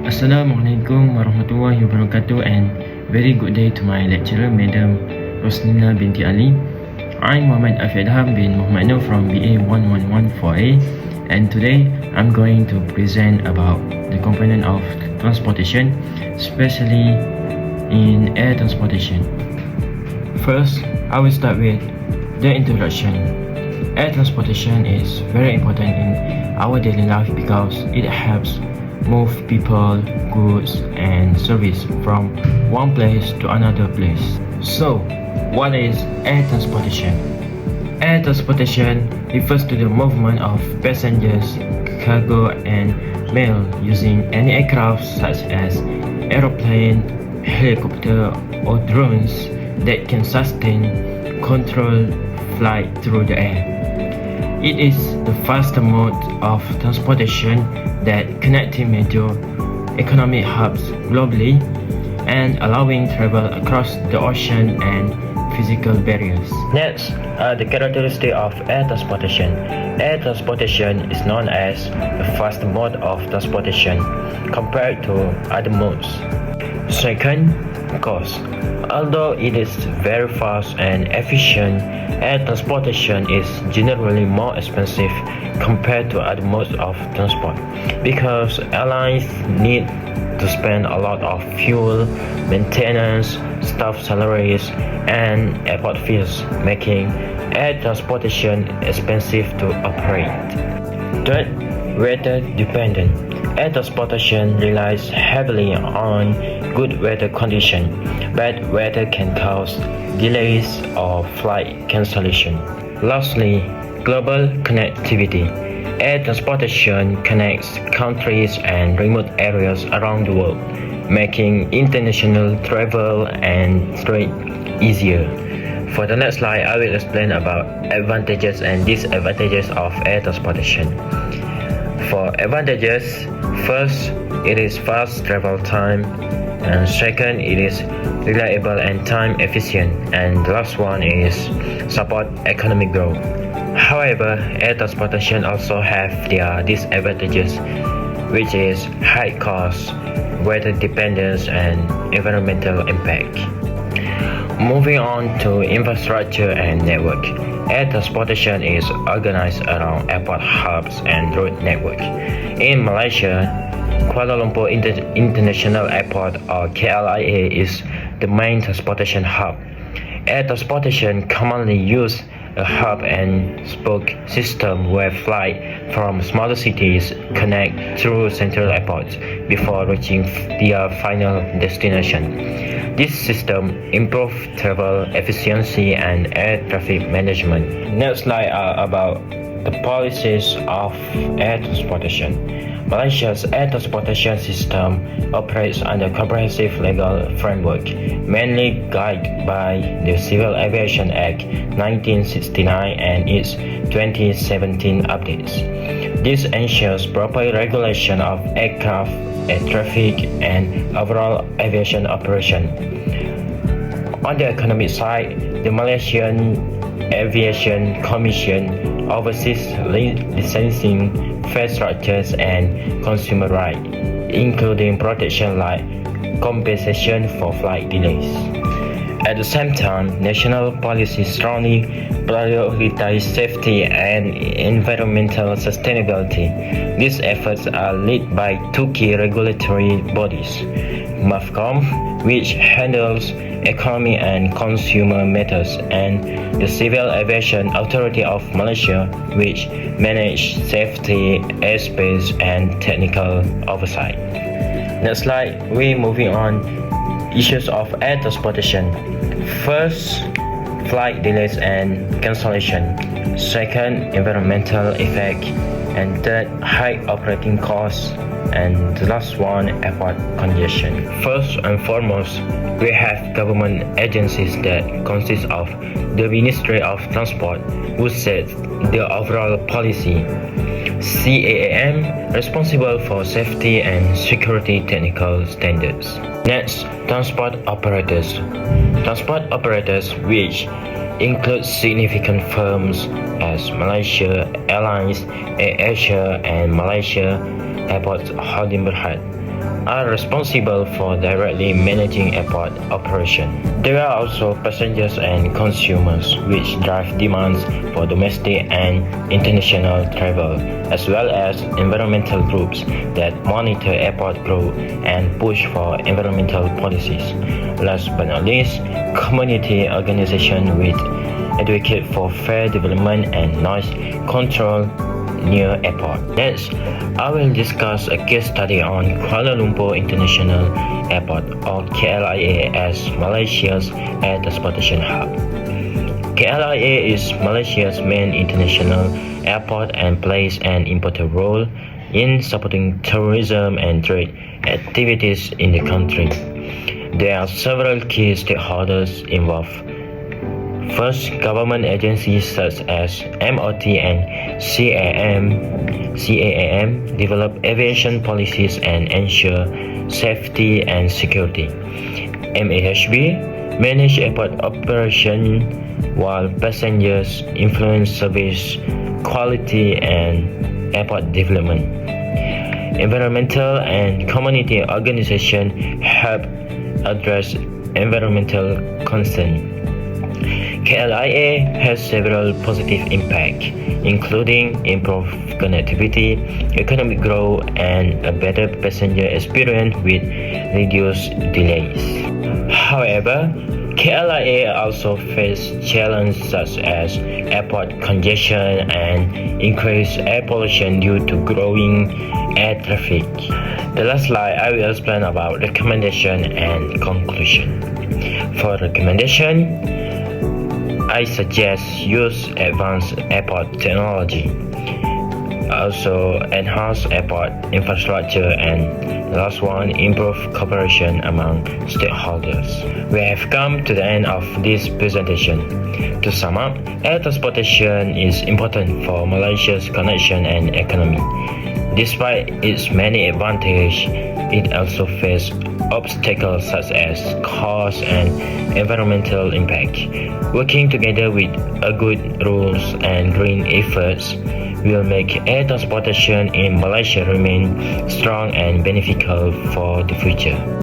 Assalamualaikum warahmatullahi wabarakatuh, and very good day to my lecturer, Madam Rosnina binti Ali. I'm Muhammad Afidham bin Muhammad Nur from BA 1114A, and today I'm going to present about the component of transportation, especially in air transportation. First, I will start with the introduction. Air transportation is very important in our daily life because it helps move people, goods, and service from one place to another place. So, what is air transportation? Air transportation refers to the movement of passengers, cargo, and mail using any aircraft such as aeroplane, helicopter, or drones that can sustain controlled flight through the air. It is the fastest mode of transportation that connecting major economic hubs globally and allowing travel across the ocean and physical barriers. Next are the characteristics of air transportation. Air transportation is known as the fast mode of transportation compared to other modes. Second, cost. Although it is very fast and efficient, air transportation is generally more expensive compared to other modes of transport because airlines need to spend a lot of fuel, maintenance, staff salaries, and airport fees, making air transportation expensive to operate. Third, weather dependent. Air transportation relies heavily on good weather conditions. Bad weather can cause delays or flight cancellation. Lastly, global connectivity. Air transportation connects countries and remote areas around the world, making international travel and trade easier. For the next slide, I will explain about advantages and disadvantages of air transportation. For advantages, first, it is fast travel time, and second, it is reliable and time efficient, and the last one is support economic growth. However, air transportation also have their disadvantages, which is high cost, weather dependence, and environmental impact. Moving on to infrastructure and network. Air transportation is organized around airport hubs and road network. In Malaysia, Kuala Lumpur International Airport, or KLIA, is the main transportation hub. Air transportation commonly use a hub and spoke system where flights from smaller cities connect through central airports before reaching their final destination. This system improves travel efficiency and air traffic management. Next slide are about the policies of air transportation. Malaysia's air transportation system operates under comprehensive legal framework, mainly guided by the Civil Aviation Act 1969 and its 2017 updates. This ensures proper regulation of aircraft, air traffic, and overall aviation operation. On the economic side, the Malaysian Aviation Commission oversees licensing, fare structures, and consumer rights, including protection like compensation for flight delays. At the same time, national policies strongly prioritize safety and environmental sustainability. These efforts are led by two key regulatory bodies: MAVCOM, which handles economy and consumer matters, and the Civil Aviation Authority of Malaysia, which manages safety, airspace, and technical oversight. Next slide, we're moving on issues of air transportation. First, flight delays and cancellation. Second, environmental effect. And third, high operating costs. And the last one, airport congestion. First and foremost, we have government agencies that consist of the Ministry of Transport, who sets the overall policy. CAAM, responsible for safety and security technical standards. Next, transport operators. Transport operators, which include significant firms as Malaysia Airlines, AirAsia, and Malaysia Airports Holding Berhad. are responsible for directly managing airport operation. There are also passengers and consumers, which drive demands for domestic and international travel, as well as environmental groups that monitor airport growth and push for environmental policies. Last but not least, community organizations which advocate for fair development and noise control near airport. Next, I will discuss a case study on Kuala Lumpur International Airport, or KLIA, as Malaysia's air transportation hub. KLIA is Malaysia's main international airport and plays an important role in supporting tourism and trade activities in the country. There are several key stakeholders involved. First, government agencies such as MOT and CAAM develop aviation policies and ensure safety and security. MAHB manage airport operation, while passengers influence service quality and airport development. Environmental and community organizations help address environmental concerns. KLIA has several positive impacts, including improved connectivity, economic growth, and a better passenger experience with reduced delays. However, KLIA also faces challenges such as airport congestion and increased air pollution due to growing air traffic. The last slide, I will explain about recommendation and conclusion. For recommendation, I suggest use advanced airport technology, also enhance airport infrastructure, and last one, improve cooperation among stakeholders. We have come to the end of this presentation. To sum up, air transportation is important for Malaysia's connection and economy. Despite its many advantages, it also faces obstacles such as cost and environmental impact. Working together with a good rules and green efforts will make air transportation in Malaysia remain strong and beneficial for the future.